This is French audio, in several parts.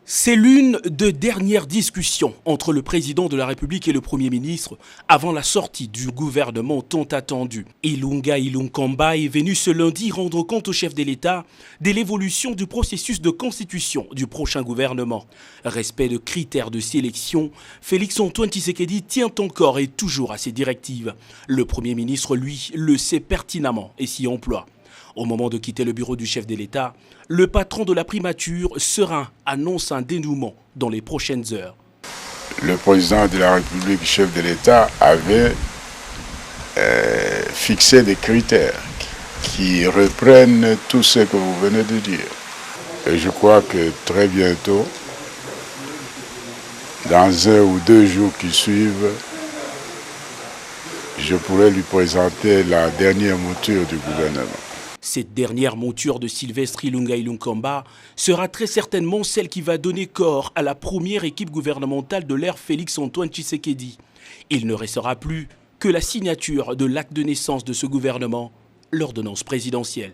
C'est l'une des dernières discussions entre le président de la République et le Premier ministre avant la sortie du gouvernement tant attendu. Ilunga Ilunkamba est venu ce lundi rendre compte au chef de l'État de l'évolution du processus de constitution du prochain gouvernement. Respect de critères de sélection, Félix-Antoine Tshisekedi tient encore et toujours à ses directives. Le Premier ministre, lui, le sait pertinemment et s'y emploie. Au moment de quitter le bureau du chef de l'État, le patron de la primature, serein, annonce un dénouement dans les prochaines heures. Le président de la République, chef de l'État, avait fixé des critères qui reprennent tout ce que vous venez de dire. Et je crois que très bientôt, dans 1 ou 2 jours qui suivent, je pourrai lui présenter la dernière mouture du gouvernement. Cette dernière monture de Sylvestre Ilunga Ilunkamba sera très certainement celle qui va donner corps à la première équipe gouvernementale de l'ère Félix-Antoine Tshisekedi. Il ne restera plus que la signature de l'acte de naissance de ce gouvernement, l'ordonnance présidentielle.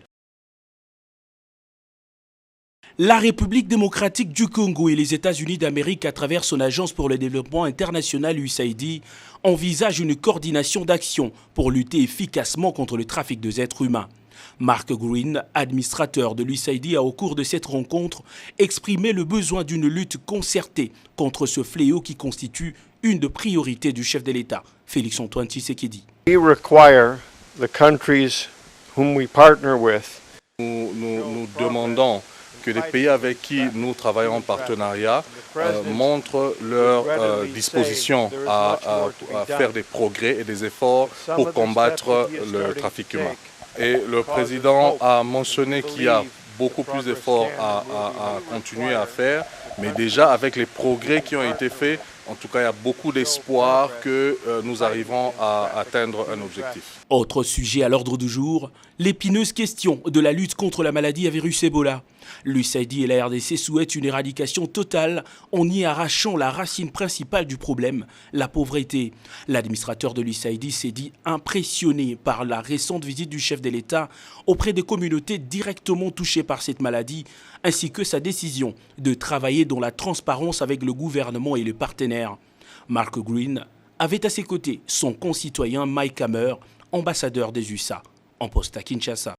La République démocratique du Congo et les États-Unis d'Amérique, à travers son agence pour le développement international USAID, envisagent une coordination d'action pour lutter efficacement contre le trafic des êtres humains. Mark Green, administrateur de l'USAID, a au cours de cette rencontre exprimé le besoin d'une lutte concertée contre ce fléau qui constitue une des priorités du chef de l'État, Félix-Antoine Tshisekedi. We require the countries whom we partner with. Nous demandons que les pays avec qui nous travaillons en partenariat montrent leur disposition à faire des progrès et des efforts pour combattre le trafic humain. Et le président a mentionné qu'il y a beaucoup plus d'efforts à continuer à faire, mais déjà avec les progrès qui ont été faits, en tout cas il y a beaucoup d'espoir que nous arriverons à atteindre un objectif. Autre sujet à l'ordre du jour, l'épineuse question de la lutte contre la maladie à virus Ebola. L'USAID et la RDC souhaitent une éradication totale en y arrachant la racine principale du problème, la pauvreté. L'administrateur de l'USAID s'est dit impressionné par la récente visite du chef de l'État auprès des communautés directement touchées par cette maladie, ainsi que sa décision de travailler dans la transparence avec le gouvernement et les partenaires. Mark Green avait à ses côtés son concitoyen Mike Hammer, ambassadeur des USA, en poste à Kinshasa.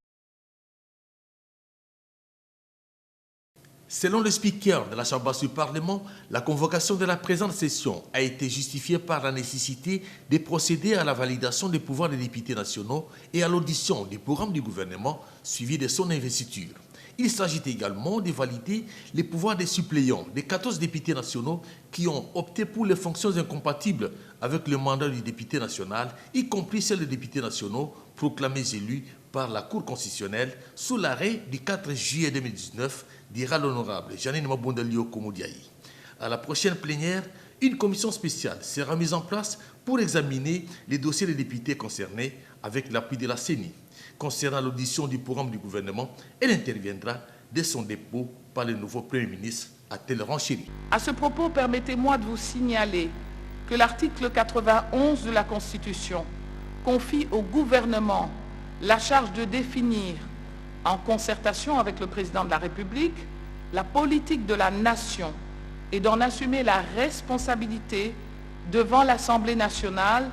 Selon le speaker de la Chambre basse du Parlement, la convocation de la présente session a été justifiée par la nécessité de procéder à la validation des pouvoirs des députés nationaux et à l'audition du programme du gouvernement suivi de son investiture. Il s'agit également de valider les pouvoirs des suppléants des 14 députés nationaux qui ont opté pour les fonctions incompatibles avec le mandat du député national, y compris celles des députés nationaux proclamés élus par la Cour constitutionnelle sous l'arrêt du 4 juillet 2019, dira l'honorable Janine Mabundalio Komodiaï. À la prochaine plénière, une commission spéciale sera mise en place pour examiner les dossiers des députés concernés avec l'appui de la CENI. Concernant l'audition du programme du gouvernement, elle interviendra dès son dépôt par le nouveau Premier ministre Atel Rancheri. À ce propos, permettez-moi de vous signaler que l'article 91 de la Constitution confie au gouvernement la charge de définir, en concertation avec le président de la République, la politique de la nation et d'en assumer la responsabilité devant l'Assemblée nationale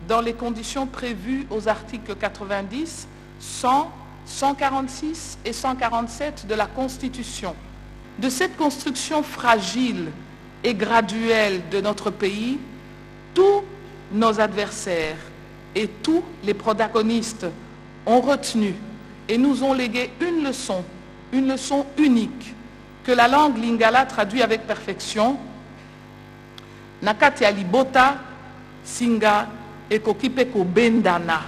dans les conditions prévues aux articles 90, 100, 146 et 147 de la Constitution. De cette construction fragile et graduelle de notre pays, tous nos adversaires et tous les protagonistes ont retenu et nous ont légué une leçon unique, que la langue lingala traduit avec perfection. Nakati ya libota, singa, ekoki pe kobendana.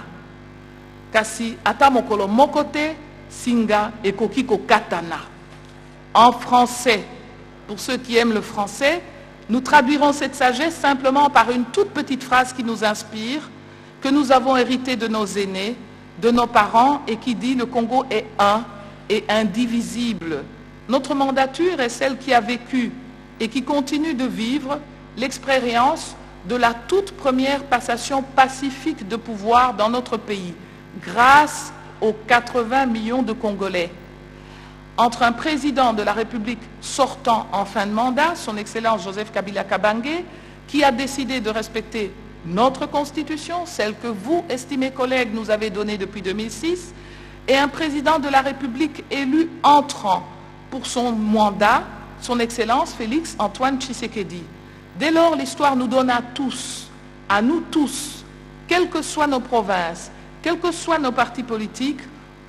Kasi ata mokolo mokote, singa, ekoki kokatana. En français, pour ceux qui aiment le français, nous traduirons cette sagesse simplement par une toute petite phrase qui nous inspire, que nous avons héritée de nos aînés, de nos parents, et qui dit « Le Congo est un et indivisible ». Notre mandature est celle qui a vécu et qui continue de vivre l'expérience de la toute première passation pacifique de pouvoir dans notre pays, grâce aux 80 millions de Congolais. entre un président de la République sortant en fin de mandat, son Excellence Joseph Kabila Kabange, qui a décidé de respecter notre Constitution, celle que vous, estimés collègues, nous avez donnée depuis 2006, et un président de la République élu entrant pour son mandat, son Excellence Félix Antoine Tshisekedi. Dès lors, l'histoire nous donne à nous tous, quelles que soient nos provinces, quels que soient nos partis politiques,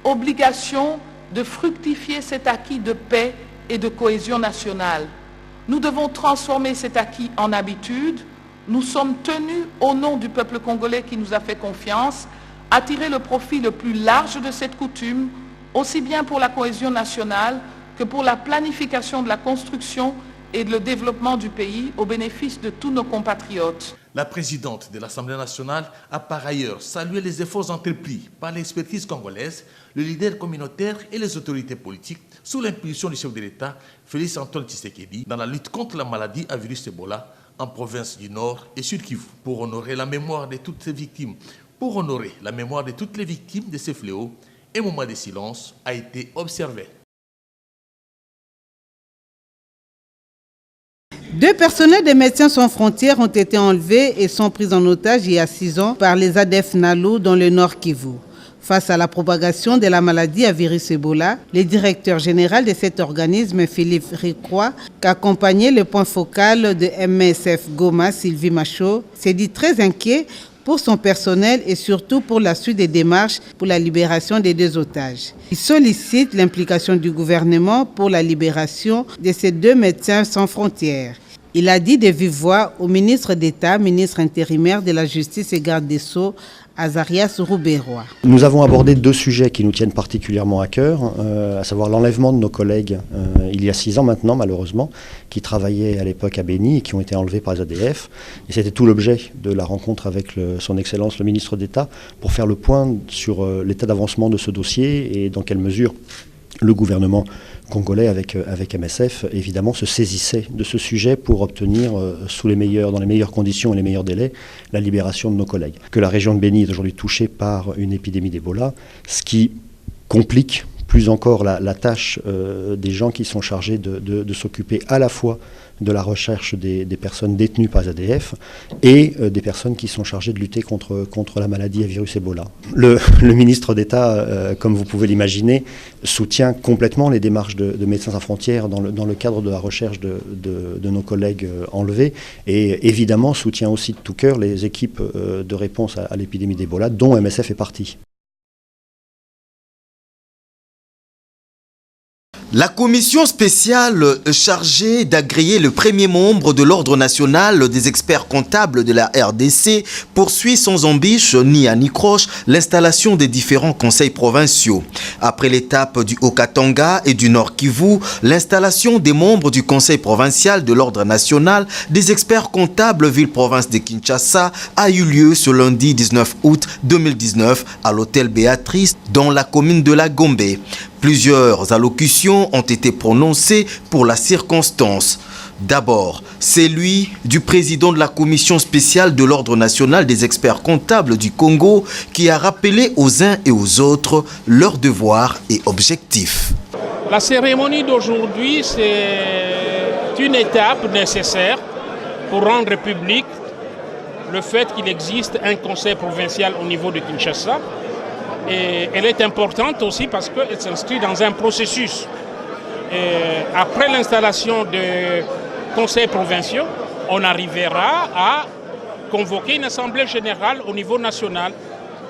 obligation de fructifier cet acquis de paix et de cohésion nationale. Nous devons transformer cet acquis en habitude. Nous sommes tenus, au nom du peuple congolais qui nous a fait confiance, à tirer le profit le plus large de cette coutume, aussi bien pour la cohésion nationale que pour la planification de la construction et le développement du pays au bénéfice de tous nos compatriotes. La présidente de l'Assemblée nationale a par ailleurs salué les efforts entrepris par l'expertise congolaise, le leader communautaire et les autorités politiques sous l'impulsion du chef de l'État, Félix Antoine Tshisekedi, dans la lutte contre la maladie à virus Ebola en province du Nord et Sud Kivu. Pour honorer la mémoire de toutes ces victimes, de ces fléaux, un moment de silence a été observé. 2 personnels des Médecins sans frontières ont été enlevés et sont pris en otage il y a 6 ans par les ADF NALU dans le Nord Kivu. Face à la propagation de la maladie à virus Ebola, le directeur général de cet organisme, Philippe Ricroix, qui accompagnait le point focal de MSF Goma, Sylvie Machaut, s'est dit très inquiet pour son personnel et surtout pour la suite des démarches pour la libération des 2 otages. Il sollicite l'implication du gouvernement pour la libération de ces 2 médecins sans frontières. Il a dit de vive voix au ministre d'État, ministre intérimaire de la Justice et garde des Sceaux, Azarias Rouberois. Nous avons abordé 2 sujets qui nous tiennent particulièrement à cœur, à savoir l'enlèvement de nos collègues il y a 6 ans maintenant malheureusement, qui travaillaient à l'époque à Béni et qui ont été enlevés par les ADF. Et c'était tout l'objet de la rencontre avec son Excellence le ministre d'État pour faire le point sur l'état d'avancement de ce dossier et dans quelle mesure le gouvernement congolais avec MSF évidemment se saisissait de ce sujet pour obtenir dans les meilleures conditions et les meilleurs délais la libération de nos collègues. Que la région de Béni est aujourd'hui touchée par une épidémie d'Ebola, ce qui complique plus encore la tâche des gens qui sont chargés de s'occuper à la fois de la recherche des personnes détenues par les ADF et des personnes qui sont chargées de lutter contre la maladie à virus Ebola. Le ministre d'État, comme vous pouvez l'imaginer, soutient complètement les démarches de Médecins sans frontières dans le cadre de la recherche de nos collègues enlevés et évidemment soutient aussi de tout cœur les équipes de réponse à l'épidémie d'Ebola dont MSF est partie. La commission spéciale chargée d'agréer le premier membre de l'Ordre national des experts comptables de la RDC poursuit sans embûche ni anicroche l'installation des différents conseils provinciaux. Après l'étape du Haut-Katanga et du Nord Kivu, l'installation des membres du conseil provincial de l'Ordre national des experts comptables ville-province de Kinshasa a eu lieu ce lundi 19 août 2019 à l'hôtel Béatrice dans la commune de la Gombe. Plusieurs allocutions ont été prononcées pour la circonstance. D'abord, celui du président de la commission spéciale de l'Ordre national des experts comptables du Congo qui a rappelé aux uns et aux autres leurs devoirs et objectifs. La cérémonie d'aujourd'hui, c'est une étape nécessaire pour rendre public le fait qu'il existe un conseil provincial au niveau de Kinshasa. Et elle est importante aussi parce qu'elle s'inscrit dans un processus. Et après l'installation de conseils provinciaux, on arrivera à convoquer une assemblée générale au niveau national,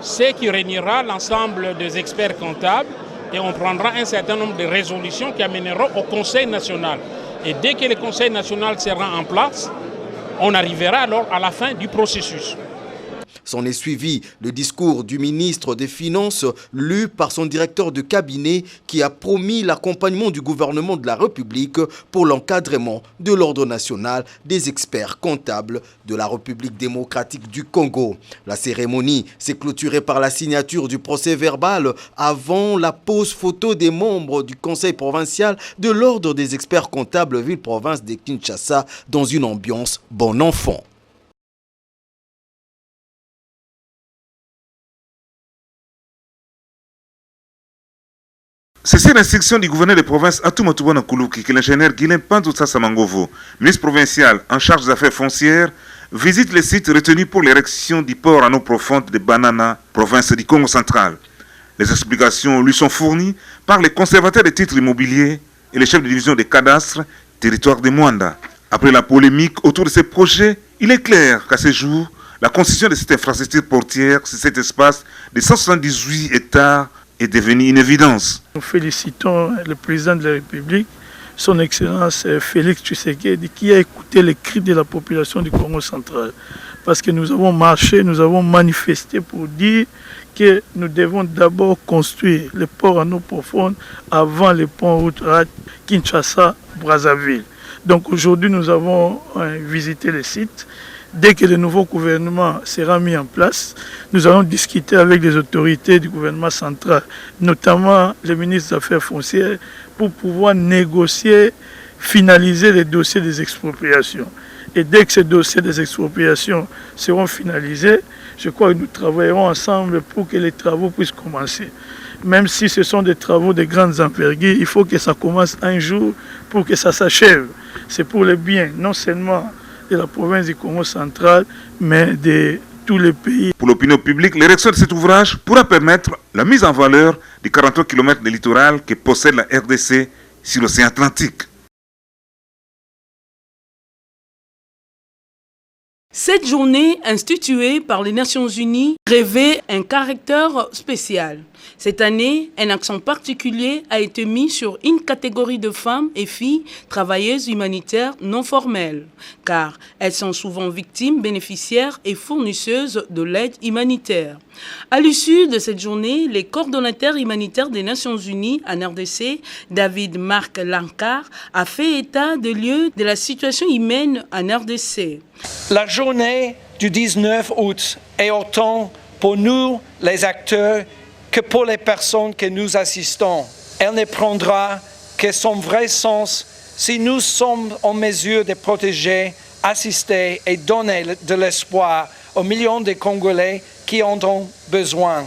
ce qui réunira l'ensemble des experts comptables et on prendra un certain nombre de résolutions qui amèneront au Conseil national. Et dès que le Conseil national sera en place, on arrivera alors à la fin du processus. S'en est suivi le discours du ministre des Finances lu par son directeur de cabinet qui a promis l'accompagnement du gouvernement de la République pour l'encadrement de l'Ordre national des experts comptables de la République démocratique du Congo. La cérémonie s'est clôturée par la signature du procès verbal avant la pose photo des membres du conseil provincial de l'Ordre des experts comptables ville-province de Kinshasa dans une ambiance bon enfant. C'est sur l'instruction du gouverneur de province Atumatuba Nkuluki que l'ingénieur Guilain Pandousa Samangovo, ministre provincial en charge des affaires foncières, visite les sites retenus pour l'érection du port en eau profonde de Banana, province du Congo central. Les explications lui sont fournies par les conservateurs des titres immobiliers et les chefs de division des cadastres, territoire de Mwanda. Après la polémique autour de ces projets, il est clair qu'à ce jour, la construction de cette infrastructure portière sur cet espace de 178 hectares est devenue une évidence. Nous félicitons le président de la République, son Excellence Félix Tshisekedi, qui a écouté les cris de la population du Congo central. Parce que nous avons marché, nous avons manifesté pour dire que nous devons d'abord construire le port en eau profonde avant le pont route Kinshasa-Brazzaville. Donc aujourd'hui, nous avons visité le site. Dès que le nouveau gouvernement sera mis en place, nous allons discuter avec les autorités du gouvernement central, notamment le ministre des Affaires foncières, pour pouvoir négocier, finaliser les dossiers des expropriations. Et dès que ces dossiers des expropriations seront finalisés, je crois que nous travaillerons ensemble pour que les travaux puissent commencer. Même si ce sont des travaux de grandes envergures, il faut que ça commence un jour pour que ça s'achève. C'est pour le bien, non seulement de la province du Congo central, mais de tous les pays. Pour l'opinion publique, l'érection de cet ouvrage pourra permettre la mise en valeur des 43 km de littoral que possède la RDC sur l'océan Atlantique. Cette journée instituée par les Nations Unies revêt un caractère spécial. Cette année, un accent particulier a été mis sur une catégorie de femmes et filles travailleuses humanitaires non formelles, car elles sont souvent victimes, bénéficiaires et fournisseuses de l'aide humanitaire. À l'issue de cette journée, les coordonnateurs humanitaires des Nations Unies en RDC, David Marc Lankar, a fait état de lieu de la situation humaine en RDC. La journée du 19 août est autant pour nous, les acteurs, que pour les personnes que nous assistons. Elle ne prendra que son vrai sens si nous sommes en mesure de protéger, assister et donner de l'espoir aux millions de Congolais qui en ont besoin.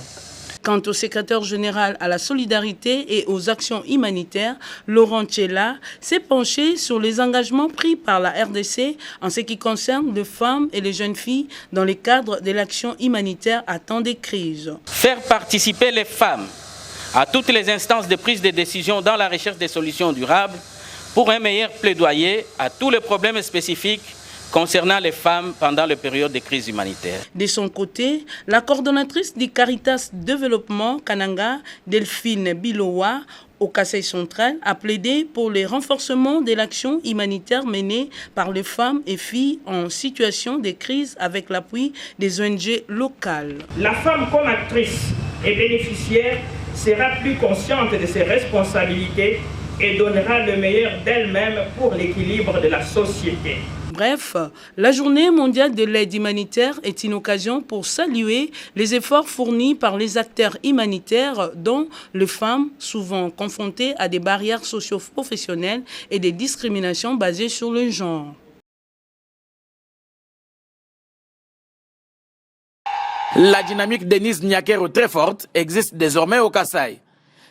Quant au secrétaire général à la solidarité et aux actions humanitaires, Laurent Tchela, s'est penché sur les engagements pris par la RDC en ce qui concerne les femmes et les jeunes filles dans le cadre de l'action humanitaire à temps de crise. Faire participer les femmes à toutes les instances de prise de décision dans la recherche des solutions durables pour un meilleur plaidoyer à tous les problèmes spécifiques concernant les femmes pendant la période de crise humanitaire. De son côté, la coordonnatrice du Caritas Développement Kananga, Delphine Bilowa, au Kasaï central, a plaidé pour le renforcement de l'action humanitaire menée par les femmes et filles en situation de crise avec l'appui des ONG locales. La femme comme actrice et bénéficiaire sera plus consciente de ses responsabilités et donnera le meilleur d'elle-même pour l'équilibre de la société. Bref, la journée mondiale de l'aide humanitaire est une occasion pour saluer les efforts fournis par les acteurs humanitaires, dont les femmes, souvent confrontées à des barrières socio-professionnelles et des discriminations basées sur le genre. La dynamique Denise Nyakero très forte existe désormais au Kasaï.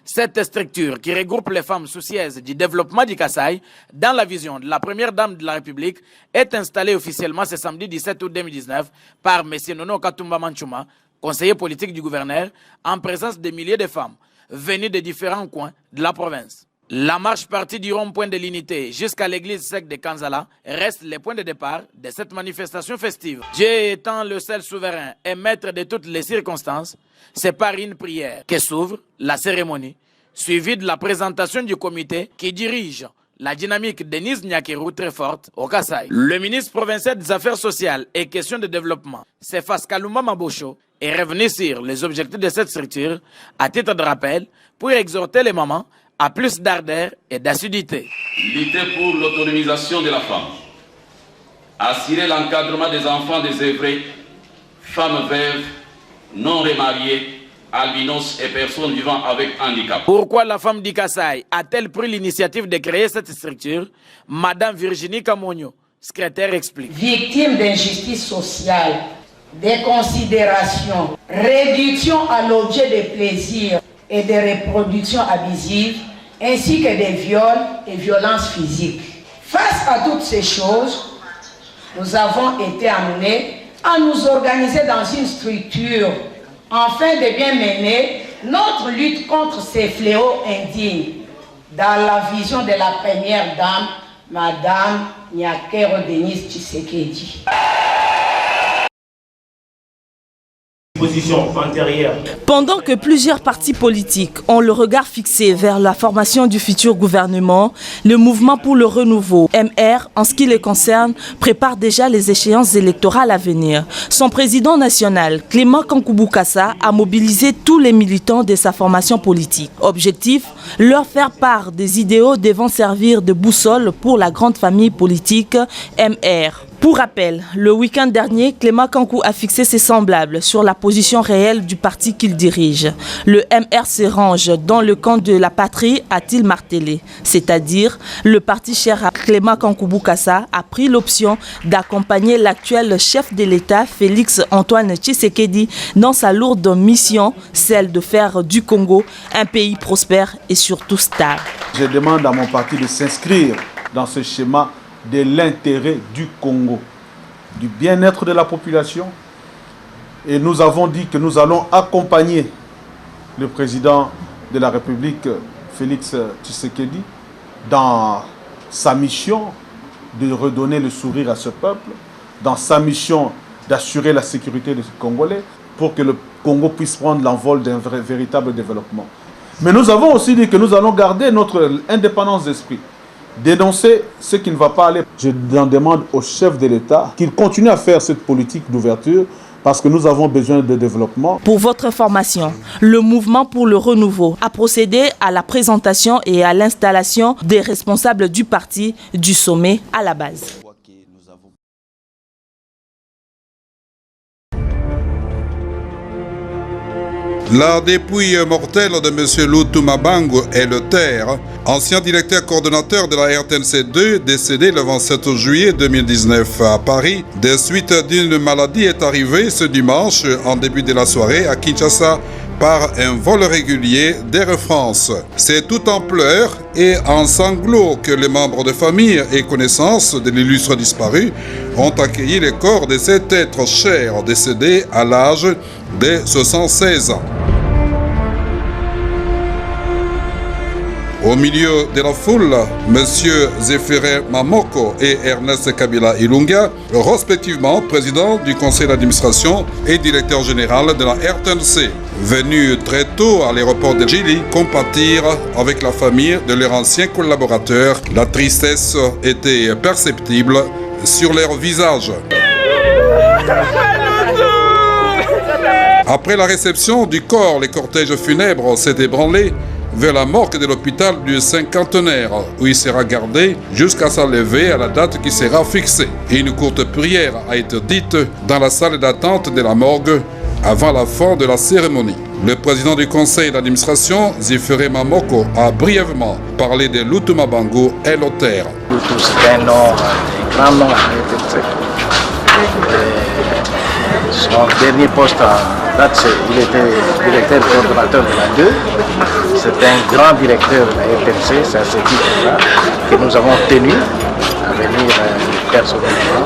Cette structure qui regroupe les femmes soucieuses du développement du Kasaï, dans la vision de la première dame de la République, est installée officiellement ce samedi 17 août 2019 par M. Nono Katumba Manchouma, conseiller politique du gouverneur, en présence de milliers de femmes venues de différents coins de la province. La marche partie du rond-point de l'unité jusqu'à l'église sec de Kanzala reste le point de départ de cette manifestation festive. Dieu étant le seul souverain et maître de toutes les circonstances, c'est par une prière que s'ouvre la cérémonie, suivie de la présentation du comité qui dirige la dynamique Denise Nyakero très forte au Kasaï. Le ministre provincial des Affaires sociales et questions de développement, Cephas Kalumba Mabosho, est revenu sur les objectifs de cette structure à titre de rappel pour exhorter les mamans à plus d'ardeur et d'assiduité. Lutter pour l'autonomisation de la femme, assurer l'encadrement des enfants désœuvrés, femmes veuves, non remariées, albinos et personnes vivant avec handicap. Pourquoi la femme du Kasaï a-t-elle pris l'initiative de créer cette structure? Madame Virginie Kamonio, secrétaire, explique. Victime d'injustice sociale, de considération, réduction à l'objet de plaisir et des reproductions abusives, ainsi que des viols et violences physiques. Face à toutes ces choses, nous avons été amenés à nous organiser dans une structure afin de bien mener notre lutte contre ces fléaux indignes dans la vision de la première dame, Madame Nyakero Denise Tshisekedi. Pendant que plusieurs partis politiques ont le regard fixé vers la formation du futur gouvernement, le mouvement pour le renouveau, MR, en ce qui les concerne, prépare déjà les échéances électorales à venir. Son président national, Clément Kankubou Kassa, a mobilisé tous les militants de sa formation politique. Objectif, leur faire part des idéaux devant servir de boussole pour la grande famille politique MR. Pour rappel, le week-end dernier, Clément Kankou a fixé ses semblables sur la position réelle du parti qu'il dirige. Le MR se range dans le camp de la patrie, a-t-il martelé. C'est-à-dire, le parti cher à Clément Kankubou Kassa a pris l'option d'accompagner l'actuel chef de l'État, Félix Antoine Tshisekedi, dans sa lourde mission, celle de faire du Congo un pays prospère et surtout stable. Je demande à mon parti de s'inscrire dans ce schéma de l'intérêt du Congo, du bien-être de la population. Et nous avons dit que nous allons accompagner le président de la République, Félix Tshisekedi, dans sa mission de redonner le sourire à ce peuple, dans sa mission d'assurer la sécurité des Congolais, pour que le Congo puisse prendre l'envol d'un véritable développement. Mais nous avons aussi dit que nous allons garder notre indépendance d'esprit, dénoncer ce qui ne va pas aller. Je demande au chef de l'État qu'il continue à faire cette politique d'ouverture parce que nous avons besoin de développement. Pour votre information, le mouvement pour le renouveau a procédé à la présentation et à l'installation des responsables du parti du sommet à la base. La dépouille mortelle de M. Lutuma Bangu est le terre, ancien directeur coordonnateur de la RTNC2, décédé le 27 juillet 2019 à Paris, des suites d'une maladie, est arrivé ce dimanche en début de la soirée à Kinshasa par un vol régulier d'Air France. C'est tout en pleurs et en sanglots que les membres de famille et connaissances de l'illustre disparu ont accueilli les corps de cet être cher décédé à l'âge de 76 ans. Au milieu de la foule, M. Zéphiré Mamoko et Ernest Kabila Ilunga, respectivement président du conseil d'administration et directeur général de la RTNC, venus très tôt à l'aéroport de Djili compatir avec la famille de leur ancien collaborateur. La tristesse était perceptible sur leurs visages. Après la réception du corps, les cortèges funèbres s'est ébranlé vers la morgue de l'hôpital du Cinquantenaire, où il sera gardé jusqu'à sa levée à la date qui sera fixée. Et une courte prière a été dite dans la salle d'attente de la morgue avant la fin de la cérémonie. Le président du conseil d'administration, Zéphiré Mamoko, a brièvement parlé de Lutuma Bangu et l'auteur. C'est un nom, un grand nom à RTNC. Son dernier poste en date, il était directeur coordonnateur de la 2. C'est un grand directeur de la RTNC, c'est à ce titre-là que nous avons tenu à venir personnellement,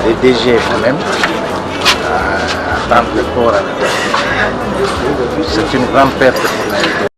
les DG même, à attendre le corps. C'est une grande perte pour la RTNC.